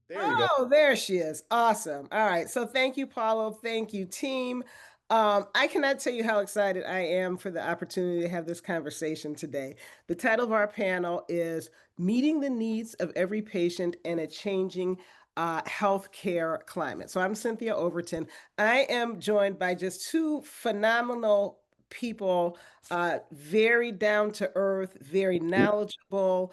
There we go. Oh, there she is. Awesome. All right. So thank you, Paulo. Thank you, team. I cannot tell you how excited I am for the opportunity to have this conversation today. The title of our panel is Meeting the Needs of Every Patient in a Changing Healthcare Climate. So I'm Cynthia Overton. I am joined by just two phenomenal people, very down to earth, very knowledgeable,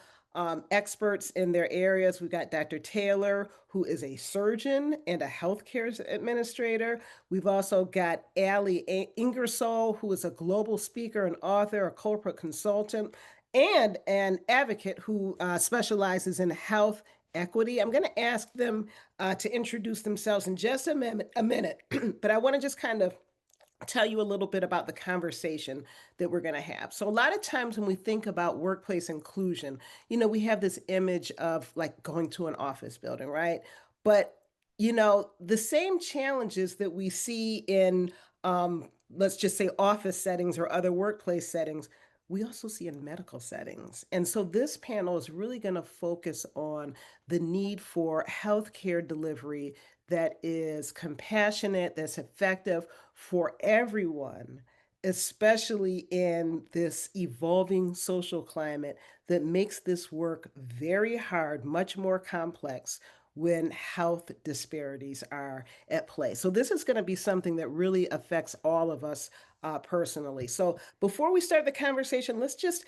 experts in their areas. We've got Dr. Taylor, who is a surgeon and a healthcare administrator. We've also got Allie Ingersoll, who is a global speaker and author, a corporate consultant, and an advocate who specializes in health equity. I'm going to ask them to introduce themselves in just a minute, but I want to just kind of tell you a little bit about the conversation that we're going to have. So, a lot of times when we think about workplace inclusion, we have this image of like going to an office building, right? But, the same challenges that we see in, let's just say, office settings or other workplace settings, we also see in medical settings. And so, this panel is really going to focus on the need for healthcare delivery that is compassionate, that's effective for everyone, especially in this evolving social climate that makes this work very hard, much more complex when health disparities are at play. So, this is going to be something that really affects all of us personally. So, before we start the conversation, let's just,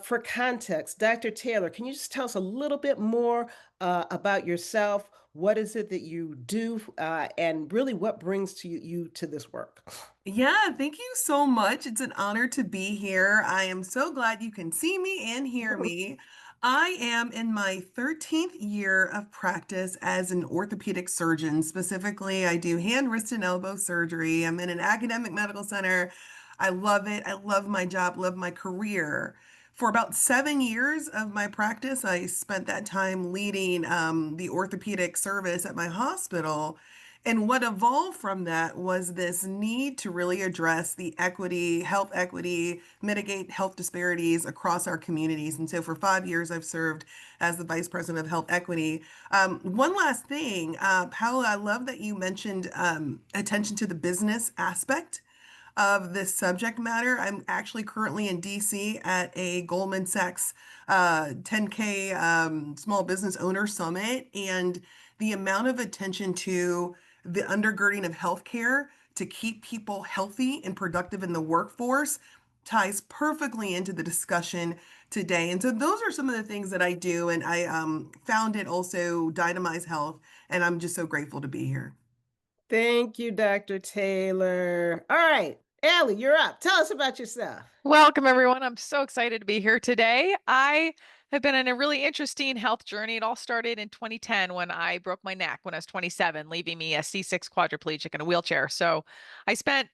for context, Dr. Taylor, can you just tell us a little bit more about yourself? What is it that you do, and really what brings you to this work? Yeah, thank you so much. It's an honor to be here. I am so glad you can see me and hear me. I am in my 13th year of practice as an orthopedic surgeon. Specifically, I do hand, wrist, and elbow surgery. I'm in an academic medical center. I love it. I love my job, love my career. For about 7 years of my practice, I spent that time leading the orthopedic service at my hospital. And what evolved from that was this need to really address the equity, health equity, mitigate health disparities across our communities. And so for 5 years, I've served as the Vice President of Health Equity. One last thing, Paola, I love that you mentioned attention to the business aspect of this subject matter. I'm actually currently in DC at a Goldman Sachs 10K Small Business Owner Summit, and the amount of attention to the undergirding of healthcare to keep people healthy and productive in the workforce ties perfectly into the discussion today. And so those are some of the things that I do, and I founded also Dynamize Health, and I'm just so grateful to be here. Thank you, Dr. Taylor. All right, Allie, you're up. Tell us about yourself. Welcome, everyone. I'm so excited to be here today. I have been on a really interesting health journey. It all started in 2010 when I broke my neck when I was 27, leaving me a C6 quadriplegic in a wheelchair. So I spent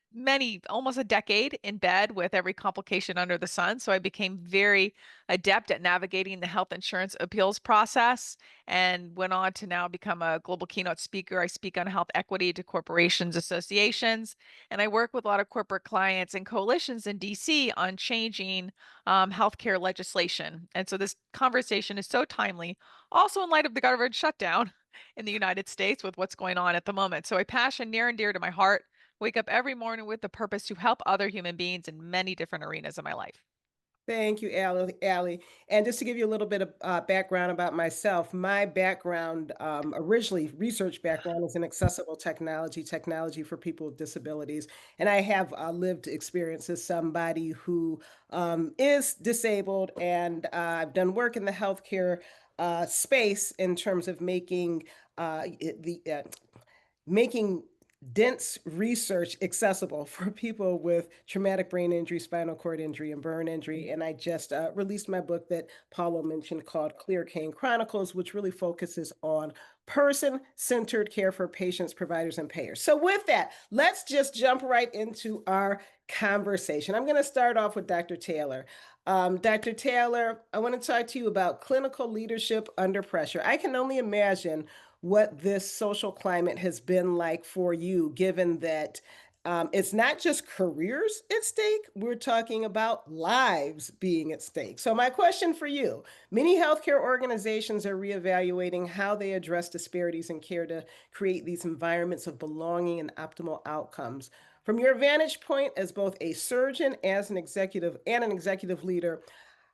almost a decade in bed with every complication under the sun. So I became very adept at navigating the health insurance appeals process and went on to now become a global keynote speaker. I speak on health equity to corporations, associations, and I work with a lot of corporate clients and coalitions in DC on changing healthcare legislation. And so this conversation is so timely, also in light of the government shutdown in the United States with what's going on at the moment. So a passion near and dear to my heart. Wake up every morning with the purpose to help other human beings in many different arenas of my life. Thank you, Allie. And just to give you a little bit of background about myself, my background, originally research background, is in accessible technology, technology for people with disabilities. And I have lived experience as somebody who is disabled, and I've done work in the healthcare space in terms of making dense research accessible for people with traumatic brain injury, spinal cord injury, and burn injury. And I just released my book that Paulo mentioned called Clear Cane Chronicles, which really focuses on person centered care for patients, providers, and payers. So, with that, let's just jump right into our conversation. I'm going to start off with Dr. Taylor. Dr. Taylor, I want to talk to you about clinical leadership under pressure. I can only imagine what this social climate has been like for you, given that It's not just careers at stake, we're talking about lives being at stake. So, my question for you, many healthcare organizations are reevaluating how they address disparities in care to create these environments of belonging and optimal outcomes. From your vantage point as both a surgeon, as an executive, and an executive leader,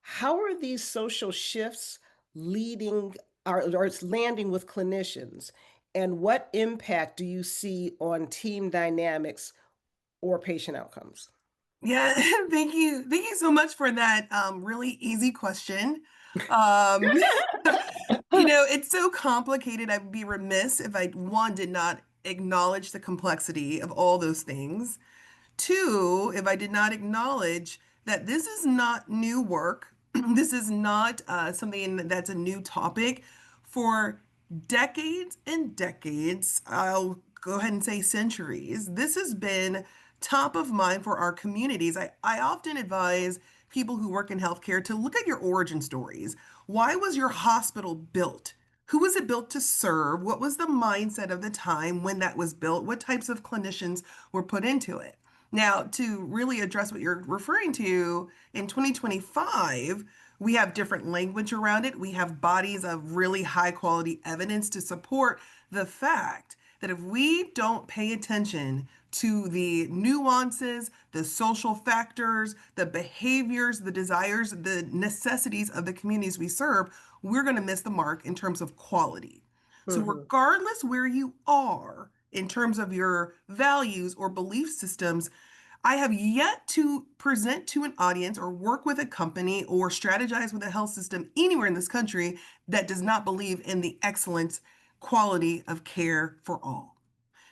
how are these social shifts leading or it's landing with clinicians? And what impact do you see on team dynamics or patient outcomes? Yeah, thank you. Thank you so much for that really easy question. Um, it's so complicated. I'd be remiss if I, one, did not acknowledge the complexity of all those things. Two, if I did not acknowledge that this is not new work, this is not something that's a new topic. For decades and decades, I'll go ahead and say centuries, this has been top of mind for our communities. I often advise people who work in healthcare to look at your origin stories. Why was your hospital built? Who was it built to serve? What was the mindset of the time when that was built? What types of clinicians were put into it? Now, to really address what you're referring to, in 2025, we have different language around it. We have bodies of really high quality evidence to support the fact that if we don't pay attention to the nuances, the social factors, the behaviors, the desires, the necessities of the communities we serve, we're going to miss the mark in terms of quality. So, Mhm, regardless where you are in terms of your values or belief systems, I have yet to present to an audience or work with a company or strategize with a health system anywhere in this country that does not believe in the excellence quality of care for all.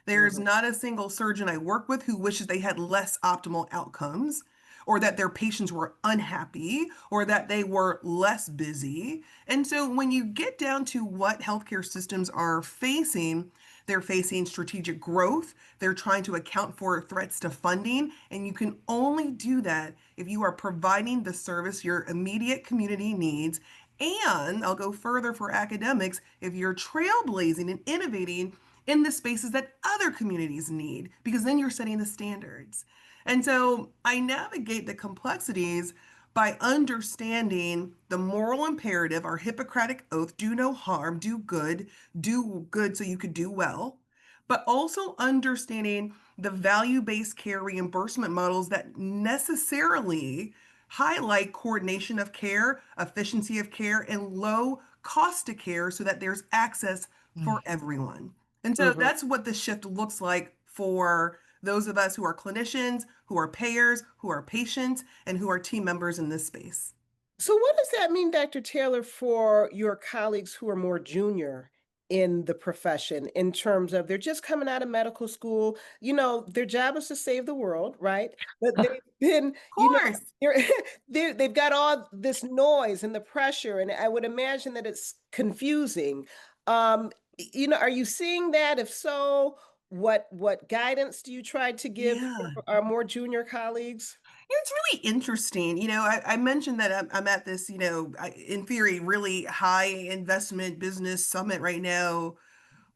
There's mhm, not a single surgeon I work with who wishes they had less optimal outcomes, or that their patients were unhappy, or that they were less busy. And so when you get down to what healthcare systems are facing, they're facing strategic growth. They're trying to account for threats to funding. And you can only do that if you are providing the service your immediate community needs. And I'll go further for academics, if you're trailblazing and innovating in the spaces that other communities need, because then you're setting the standards. And so I navigate the complexities by understanding the moral imperative, our Hippocratic oath, do no harm, do good so you could do well, but also understanding the value-based care reimbursement models that necessarily highlight coordination of care, efficiency of care, and low cost of care so that there's access for everyone. And so mhm. that's what the shift looks like for those of us who are clinicians, who are payers, who are patients, and who are team members in this space. So, what does that mean, Dr. Taylor, for your colleagues who are more junior in the profession in terms of they're just coming out of medical school? Their job is to save the world, right? But they've been, Of course. they're, they've got all this noise and the pressure, and I would imagine that it's confusing. Are you seeing that? If so, what guidance do you try to give Yeah. our more junior colleagues? It's really interesting. I mentioned that I'm at this, in theory, really high investment business summit right now.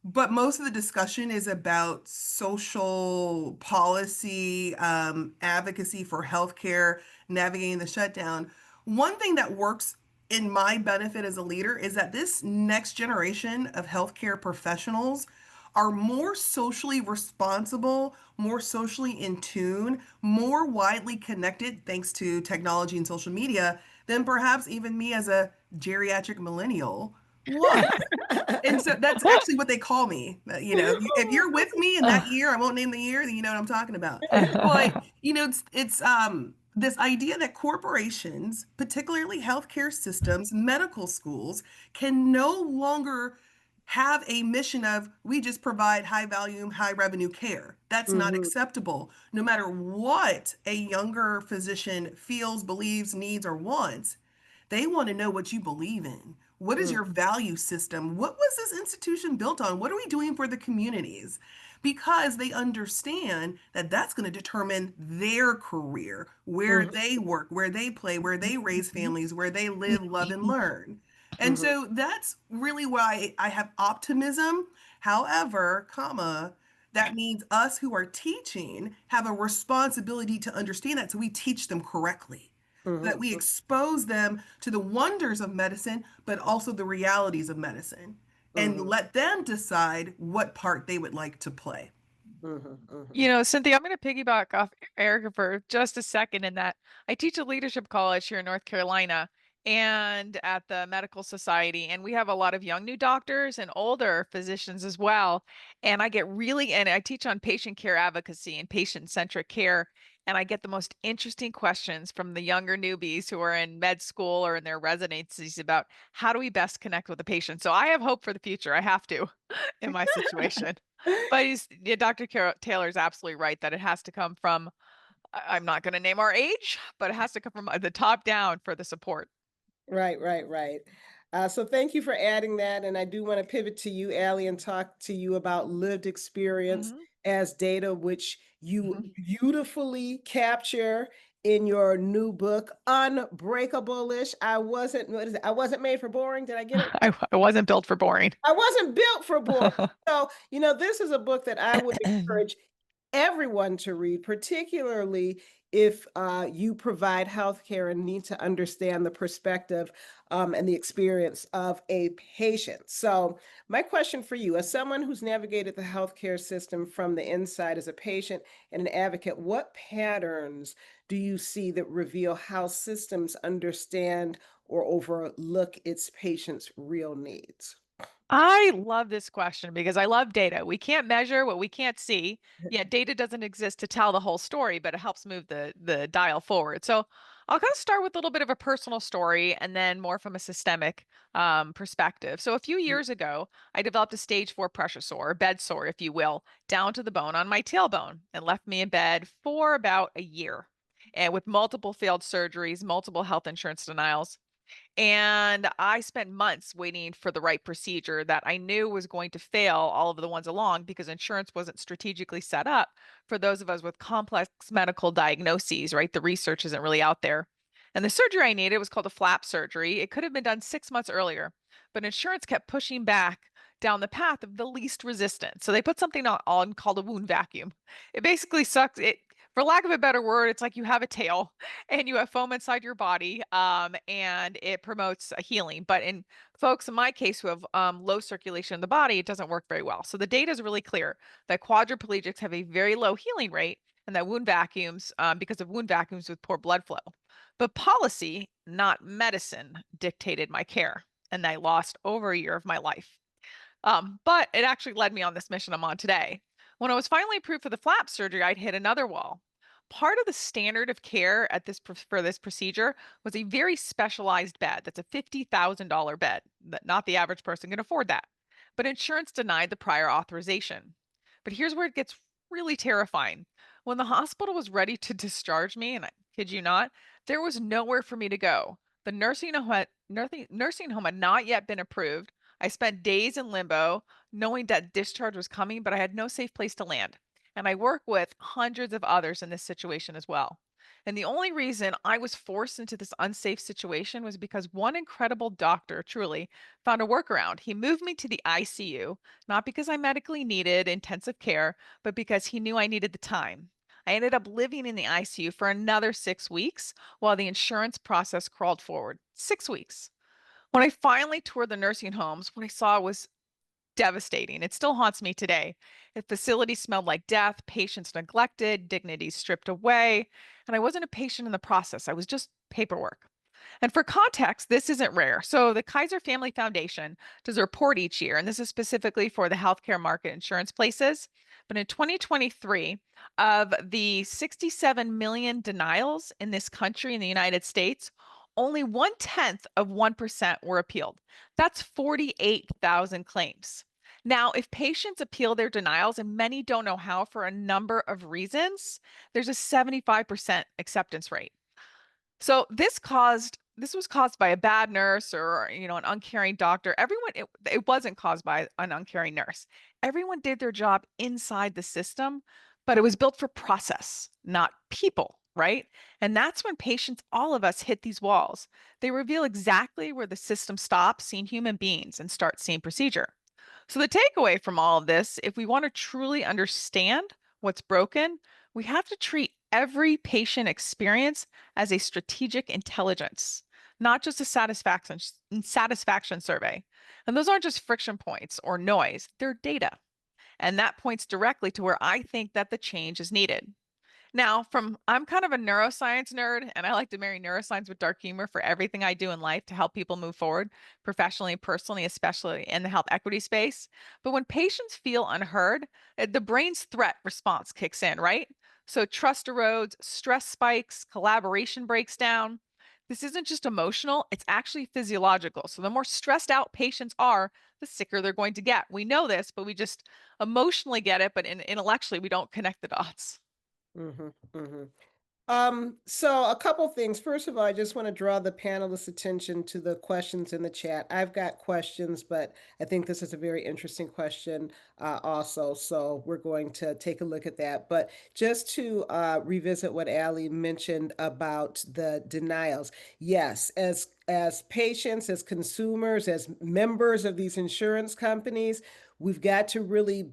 But most of the discussion is about social policy, advocacy for healthcare, navigating the shutdown. One thing that works in my benefit as a leader is that this next generation of healthcare professionals are more socially responsible, more socially in tune, more widely connected thanks to technology and social media than perhaps even me as a geriatric millennial was. And so that's actually what they call me. If you're with me in that year, I won't name the year, then you know what I'm talking about. But it's this idea that corporations, particularly healthcare systems, medical schools, can no longer have a mission of we just provide high volume, high revenue care. That's not Mhm, acceptable. No matter what a younger physician feels, believes, needs, or wants, they want to know what you believe in. What is mm, your value system? What was this institution built on? What are we doing for the communities? Because they understand that that's going to determine their career, where mhm, they work, where they play, where they raise families, where they live, love, and learn. And mhm. so that's really why I have optimism. However, comma, That means us who are teaching have a responsibility to understand that, so we teach them correctly, so that we Mm-hmm. expose them to the wonders of medicine, but also the realities of medicine, and Mm-hmm. let them decide what part they would like to play. Mm-hmm. You know, Cynthia, I'm going to piggyback off Erica for just a second in that I teach at Leadership College here in North Carolina and at the Medical Society, and we have a lot of young new doctors and older physicians as well. And I teach on patient care advocacy and patient-centric care, and I get the most interesting questions from the younger newbies who are in med school or in their residencies about how do we best connect with the patient. So I have hope for the future. I have to in my situation. But yeah, Dr. Taylor is absolutely right that it has to come from, I'm not going to name our age, but it has to come from the top down for the support. Right, right, right. So thank you for adding that. And I do want to pivot to you, Allie, and talk to you about lived experience Mhm. as data, which you Mhm. beautifully capture in your new book, Unbreakable-ish. What is it? I wasn't made for boring. Did I get it? I wasn't built for boring. I wasn't built for boring. So, this is a book that I would encourage everyone to read, particularly if you provide healthcare and need to understand the perspective and the experience of a patient. So, my question for you, as someone who's navigated the healthcare system from the inside as a patient and an advocate, what patterns do you see that reveal how systems understand or overlook its patients' real needs? I love this question because I love data. We can't measure what we can't see, yet data doesn't exist to tell the whole story, but it helps move the dial forward. So I'll kind of start with a little bit of a personal story and then more from a systemic perspective. So a few years ago, I developed a stage 4 pressure sore, or bed sore, if you will, down to the bone on my tailbone and left me in bed for about a year. And with multiple failed surgeries, multiple health insurance denials. And I spent months waiting for the right procedure that I knew was going to fail all of the ones along because insurance wasn't strategically set up for those of us with complex medical diagnoses, right? The research isn't really out there. And the surgery I needed was called a flap surgery. It could have been done 6 months earlier, but insurance kept pushing back down the path of the least resistance. So they put something on called a wound vacuum. It basically sucks. For lack of a better word, it's like you have a tail and you have foam inside your body, and it promotes a healing. But in folks, in my case, who have low circulation in the body, it doesn't work very well. So the data is really clear that quadriplegics have a very low healing rate, and that wound vacuums, because of wound vacuums with poor blood flow. But policy, not medicine, dictated my care, and I lost over a year of my life. But it actually led me on this mission I'm on today. When I was finally approved for the flap surgery, I'd hit another wall. Part of the standard of care at for this procedure was a very specialized bed. That's a $50,000 bed. That not the average person can afford that. But insurance denied the prior authorization. But here's where it gets really terrifying. When the hospital was ready to discharge me, and I kid you not, there was nowhere for me to go. The nursing home had not yet been approved. I spent days in limbo, knowing that discharge was coming, but I had no safe place to land. And I work with hundreds of others in this situation as well. And the only reason I was forced into this unsafe situation was because one incredible doctor, truly, found a workaround. He moved me to the ICU, not because I medically needed intensive care, but because he knew I needed the time. I ended up living in the ICU for another 6 weeks while the insurance process crawled forward. 6 weeks. When I finally toured the nursing homes, what I saw was devastating. It still haunts me today. The facility smelled like death, patients neglected, dignity stripped away, and I wasn't a patient in the process. I was just paperwork. And for context, this isn't rare. So the Kaiser Family Foundation does a report each year, and this is specifically for the healthcare market insurance places. But in 2023, of the 67 million denials in this country, in the United States, only 0.1% were appealed. That's 48,000 claims. Now, if patients appeal their denials, and many don't know how for a number of reasons, there's a 75% acceptance rate. So this was caused by a bad nurse or an uncaring doctor. It wasn't caused by an uncaring nurse. Everyone did their job inside the system, but it was built for process, not people, right? And that's when patients, all of us, hit these walls. They reveal exactly where the system stops seeing human beings and starts seeing procedure. So, the takeaway from all of this, if we want to truly understand what's broken, we have to treat every patient experience as a strategic intelligence, not just a satisfaction survey. And those aren't just friction points or noise, they're data. And that points directly to where I think that the change is needed. Now, from I'm kind of a neuroscience nerd, and I like to marry neuroscience with dark humor for everything I do in life to help people move forward professionally and personally, especially in the health equity space. But when patients feel unheard, the brain's threat response kicks in, right? So trust erodes, stress spikes, collaboration breaks down. This isn't just emotional, it's actually physiological. So the more stressed out patients are, the sicker they're going to get. We know this, but we just emotionally get it, but intellectually, we don't connect the dots. Mhm, mhm. So a couple things. First of all, I just want to draw the panelists' attention to the questions in the chat. I've got questions, but I think this is a very interesting question also. So we're going to take a look at that. But just to revisit what Allie mentioned about the denials, yes, as patients, as consumers, as members of these insurance companies, we've got to really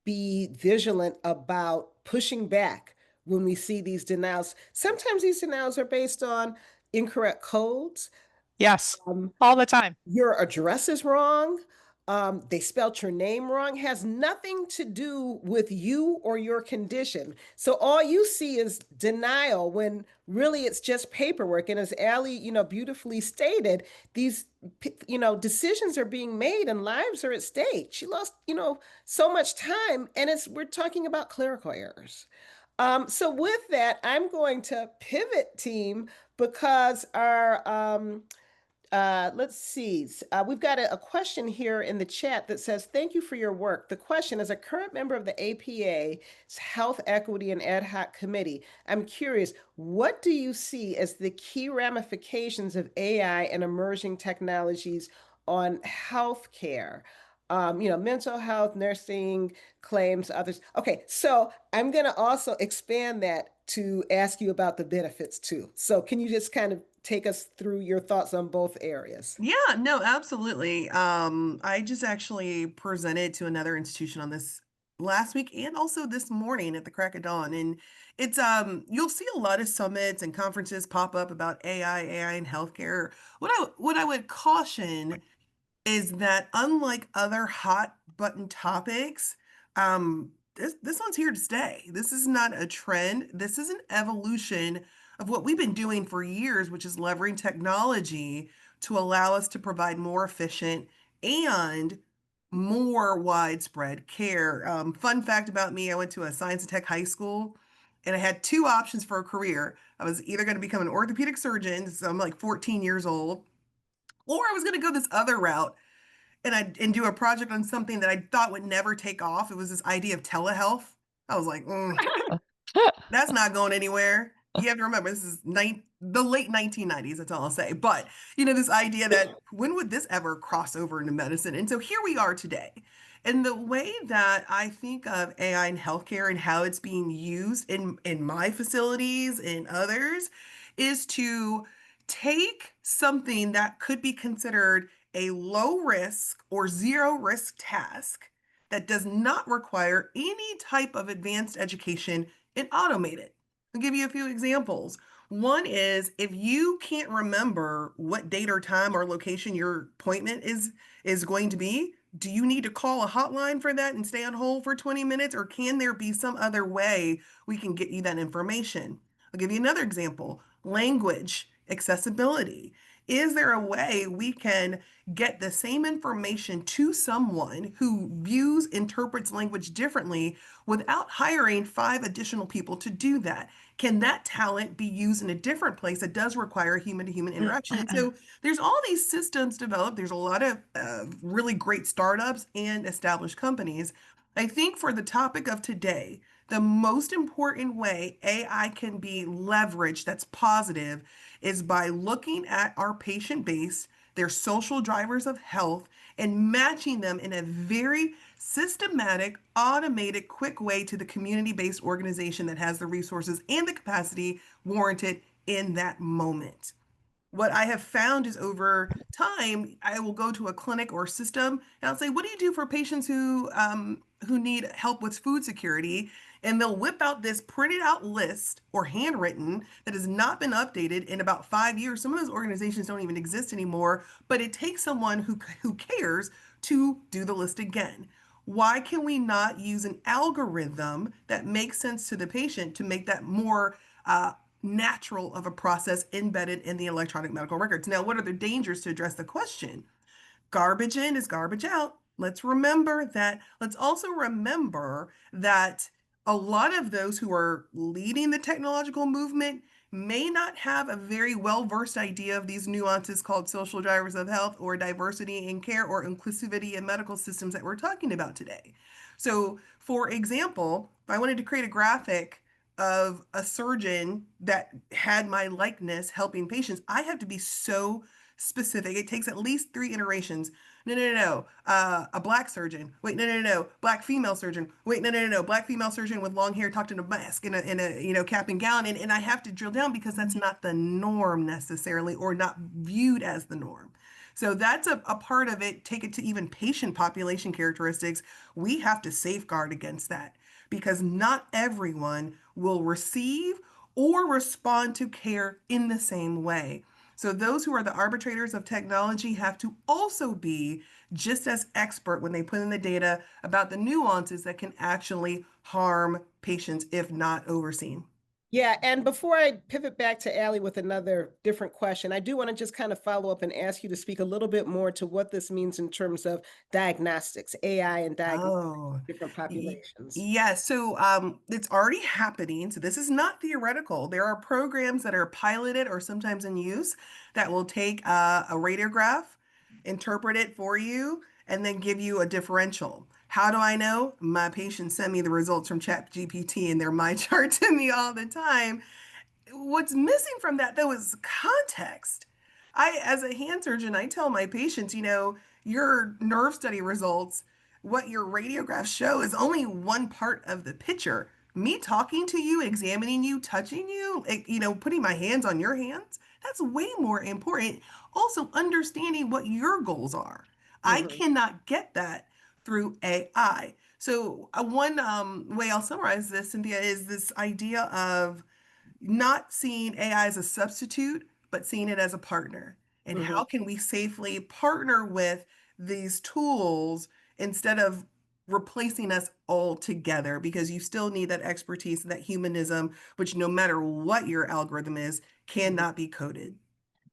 be vigilant about pushing back when we see these denials. Sometimes these denials are based on incorrect codes. Yes, Um, all the time. your address is wrong. They spelt your name wrong. Has nothing to do with you or your condition. So all you see is denial when really it's just paperwork. And as Allie, beautifully stated, these, decisions are being made and lives are at stake. She lost, so much time, and we're talking about clerical errors. So with that, I'm going to pivot team because our let's see. We've got a question here in the chat that says, "Thank you for your work." The question, as a current member of the APA's Health Equity and Ad Hoc Committee, I'm curious, what do you see as the key ramifications of AI and emerging technologies on healthcare? Mental health, nursing, claims, others. Okay, so I'm going to also expand that to ask you about the benefits too. So can you just kind of take us through your thoughts on both areas? Yeah, no, absolutely. I just actually presented to another institution on this last week and also this morning at the crack of dawn. And you'll see a lot of summits and conferences pop up about AI in healthcare. What I would caution is that unlike other hot button topics, this one's here to stay. This is not a trend. This is an evolution of what we've been doing for years, which is leveraging technology to allow us to provide more efficient and more widespread care. Fun fact about me, I went to a science and tech high school and I had two options for a career. I was either going to become an orthopedic surgeon, so I'm like 14 years old, or I was going to go this other route and do a project on something that I thought would never take off. It was this idea of telehealth. I was like, that's not going anywhere. You have to remember, this is the late 1990s, that's all I'll say. But, this idea that when would this ever cross over into medicine? And so here we are today. And the way that I think of AI in healthcare and how it's being used in my facilities and others is to take something that could be considered a low risk or zero risk task that does not require any type of advanced education and automate it. I'll give you a few examples. One is if you can't remember what date or time or location your appointment is going to be, do you need to call a hotline for that and stay on hold for 20 minutes, or can there be some other way we can get you that information? I'll give you another example. Language accessibility. Is there a way we can get the same information to someone who views, interprets language differently without hiring 5 additional people to do that? Can that talent be used in a different place that does require human to human interaction? And so there's all these systems developed. There's a lot of really great startups and established companies. I think for the topic of today, the most important way AI can be leveraged that's positive is by looking at our patient base, their social drivers of health, and matching them in a very systematic, automated, quick way to the community-based organization that has the resources and the capacity warranted in that moment. what I have found is over time, I will go to a clinic or system and I'll say, "What do you do for patients who need help with food security?" And they'll whip out this printed out list or handwritten that has not been updated in about 5 years. Some of those organizations don't even exist anymore, but it takes someone who cares to do the list again. Why can we not use an algorithm that makes sense to the patient to make that more natural of a process embedded in the electronic medical records? Now, what are the dangers to address the question? Garbage in is garbage out. Let's remember that. Let's also remember that a lot of those who are leading the technological movement may not have a very well-versed idea of these nuances called social drivers of health or diversity in care or inclusivity in medical systems that we're talking about today. So, for example, if I wanted to create a graphic of a surgeon that had my likeness helping patients, I have to be so specific. It takes at least 3 iterations. No, no, no, no. A black surgeon. Wait, no, no, no, no. Black female surgeon. Wait, no, no, no, no. Black female surgeon with long hair tucked in a mask in a cap and gown. And I have to drill down because that's not the norm necessarily, or not viewed as the norm. So that's a part of it. Take it to even patient population characteristics. We have to safeguard against that because not everyone will receive or respond to care in the same way. So those who are the arbitrators of technology have to also be just as expert when they put in the data about the nuances that can actually harm patients if not overseen. Yeah, and before I pivot back to Allie with another different question, I do want to just kind of follow up and ask you to speak a little bit more to what this means in terms of diagnostics, AI and diagnostics Oh, in different populations. yeah. So it's already happening. So this is not theoretical. There are programs that are piloted or sometimes in use that will take a radiograph, interpret it for you, and then give you a differential. How do I know? My patients send me the results from ChatGPT and they're my chart to me all the time. What's missing from that though is context. As a hand surgeon, I tell my patients, your nerve study results, what your radiographs show is only one part of the picture. Me talking to you, examining you, touching you, putting my hands on your hands, that's way more important. Also, understanding what your goals are. I Mhm. cannot get that through AI. So, one way I'll summarize this, Cynthia, is this idea of not seeing AI as a substitute, but seeing it as a partner. And how Mhm. can we safely partner with these tools instead of replacing us altogether? Because you still need that expertise and that humanism, which no matter what your algorithm is, Mhm. cannot be coded.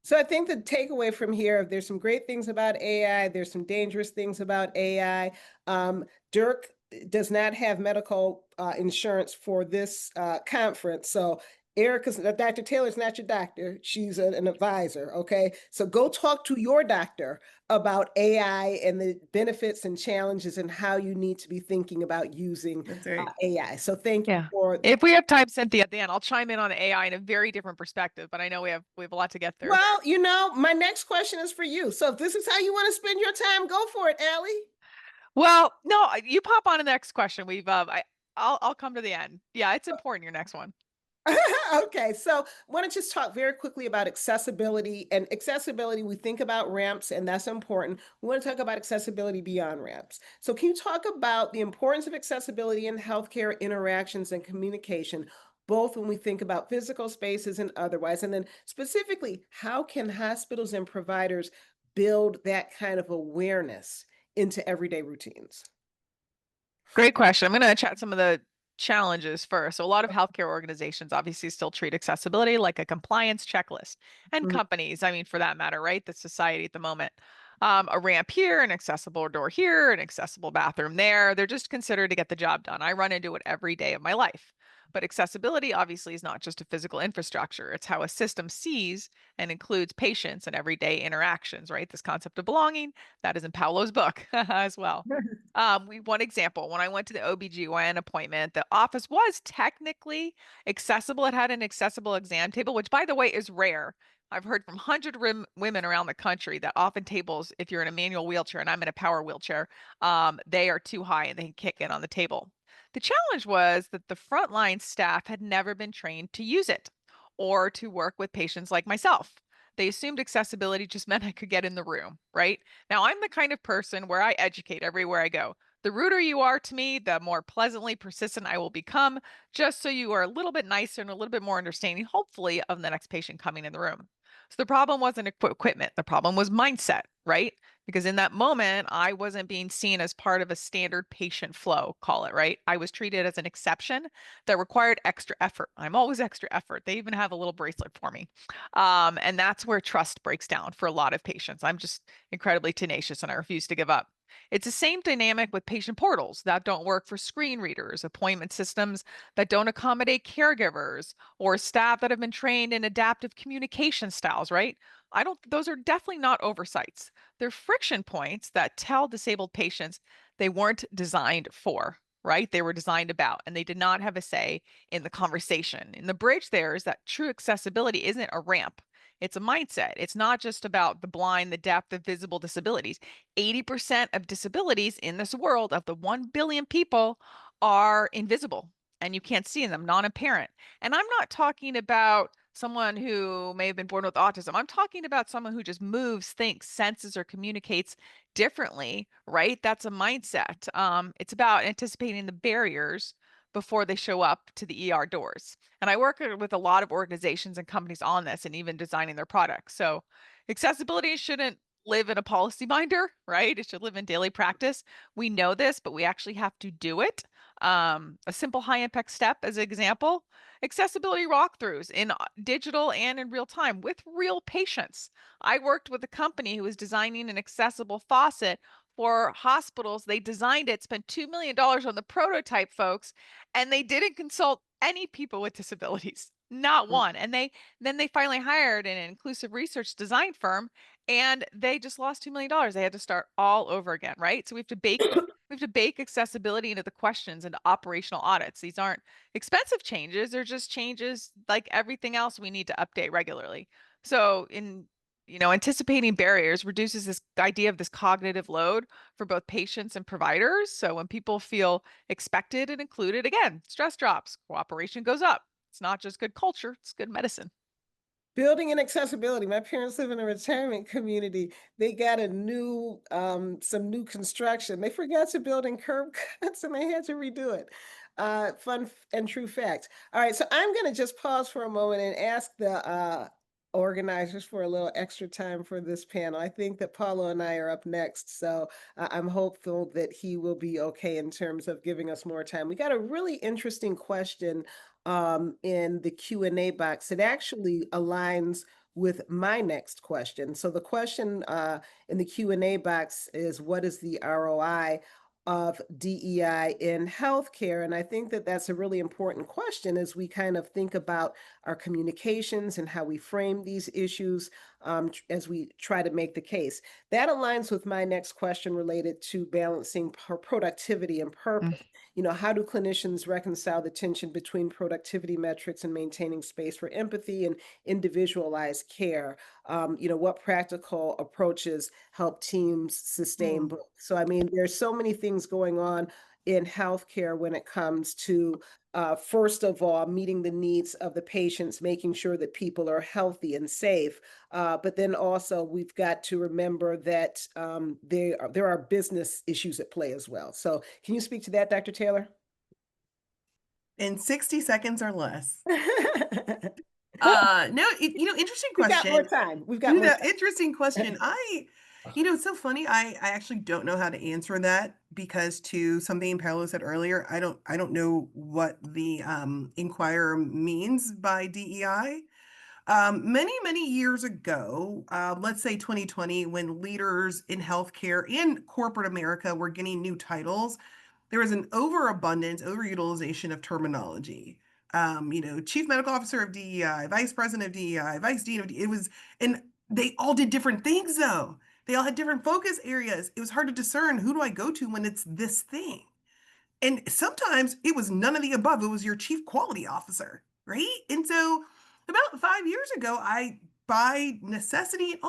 So I think the takeaway from here, there's some great things about AI. There's some dangerous things about AI. DIRC does not have medical insurance for this conference. So Erica's Dr. Taylor's not your doctor. She's an advisor. Okay. So go talk to your doctor about AI and the benefits and challenges and how you need to be thinking about using That's right. AI. So thank you Yeah. for If we have time, Cynthia, at the end, I'll chime in on AI in a very different perspective, but I know we have a lot to get through. Well, my next question is for you. So if this is how you want to spend your time, go for it, Allie. Well, no, you pop on to the next question. I'll come to the end. Yeah, it's important, your next one. Okay, so want to just talk very quickly about accessibility. And accessibility, we think about ramps, and that's important. We want to talk about accessibility beyond ramps. So, can you talk about the importance of accessibility in healthcare interactions and communication, both when we think about physical spaces and otherwise? And then, specifically, how can hospitals and providers build that kind of awareness into everyday routines? Great question. I'm going to chat some of the challenges first. So, a lot of healthcare organizations obviously still treat accessibility like a compliance checklist, and Mhm. companies, I mean, for that matter, right? The society at the moment. A ramp here, an accessible door here, an accessible bathroom there. They're just considered to get the job done. I run into it every day of my life. But accessibility obviously is not just a physical infrastructure, it's how a system sees and includes patients and everyday interactions, right? This concept of belonging, that is in Paulo's book as well. One example, when I went to the OBGYN appointment, the office was technically accessible. It had an accessible exam table, which by the way is rare. I've heard from 100 women around the country that often tables, if you're in a manual wheelchair and I'm in a power wheelchair, they are too high and they can't get on the table. The challenge was that the frontline staff had never been trained to use it or to work with patients like myself. They assumed accessibility just meant I could get in the room, right? Now, I'm the kind of person where I educate everywhere I go. The ruder you are to me, the more pleasantly persistent I will become, just so you are a little bit nicer and a little bit more understanding, hopefully, of the next patient coming in the room. So the problem wasn't equipment, the problem was mindset, right? Because in that moment, I wasn't being seen as part of a standard patient flow, call it, right? I was treated as an exception that required extra effort. I'm always extra effort. They even have a little bracelet for me. And that's where trust breaks down for a lot of patients. I'm just incredibly tenacious and I refuse to give up. It's the same dynamic with patient portals that don't work for screen readers, appointment systems that don't accommodate caregivers, or staff that have been trained in adaptive communication styles, right? Those are definitely not oversights. They're friction points that tell disabled patients they weren't designed for, right? They were designed about, and they did not have a say in the conversation. In the bridge, there is that true accessibility isn't a ramp. It's a mindset. It's not just about the blind, the deaf, the visible disabilities. 80% of disabilities in this world, of the 1 billion people, are invisible and you can't see them, non apparent. And I'm not talking about someone who may have been born with autism. I'm talking about someone who just moves, thinks, senses, or communicates differently, right? That's a mindset. It's about anticipating the barriers before they show up to the ER doors. And I work with a lot of organizations and companies on this and even designing their products. So accessibility shouldn't live in a policy binder, right? It should live in daily practice. We know this, but we actually have to do it. A simple high impact step, as an example, accessibility walkthroughs in digital and in real time with real patients. I worked with a company who was designing an accessible faucet for hospitals. They designed it, spent $2 million on the prototype, folks, and they didn't consult any people with disabilities, not one. And they finally hired an inclusive research design firm, and they just lost $2 million. They had to start all over again, right? So we have to bake accessibility into the questions and operational audits. These aren't expensive changes, they're just changes like everything else we need to update regularly. So in anticipating barriers reduces this idea of this cognitive load for both patients and providers. So when people feel expected and included, again, stress drops, cooperation goes up. It's not just good culture, it's good medicine. Building and accessibility. My parents live in a retirement community. They got some new construction. They forgot to build in curb cuts and they had to redo it. And true fact. All right, so I'm going to just pause for a moment and ask the organizers for a little extra time for this panel. I think that Paulo and I are up next, so I'm hopeful that he will be okay in terms of giving us more time. We got a really interesting question in the Q&A box. It actually aligns with my next question. So the question in the Q&A box is, what is the ROI of DEI in healthcare? And I think that that's a really important question as we kind of think about our communications and how we frame these issues as we try to make the case. That aligns with my next question related to balancing productivity and purpose. How do clinicians reconcile the tension between productivity metrics and maintaining space for empathy and individualized care? What practical approaches help teams sustain both? So, I mean, there's so many things going on in healthcare when it comes to, first of all, meeting the needs of the patients, making sure that people are healthy and safe. But then also we've got to remember that there are business issues at play as well. So can you speak to that, Dr. Taylor? In 60 seconds or less. No, interesting We've got more question. time. We've got more time. Interesting question. It's so funny. I actually don't know how to answer that because to something Paolo said earlier, I don't know what the Inquirer means by DEI. Many years ago, let's say 2020, when leaders in healthcare and corporate America were getting new titles, there was an overutilization of terminology. Chief medical officer of DEI, vice president of DEI, vice dean of DEI. And they all did different things though. They all had different focus areas. It was hard to discern who do I go to when it's this thing. And sometimes it was none of the above. It was your chief quality officer, right? And so about 5 years ago, by necessity and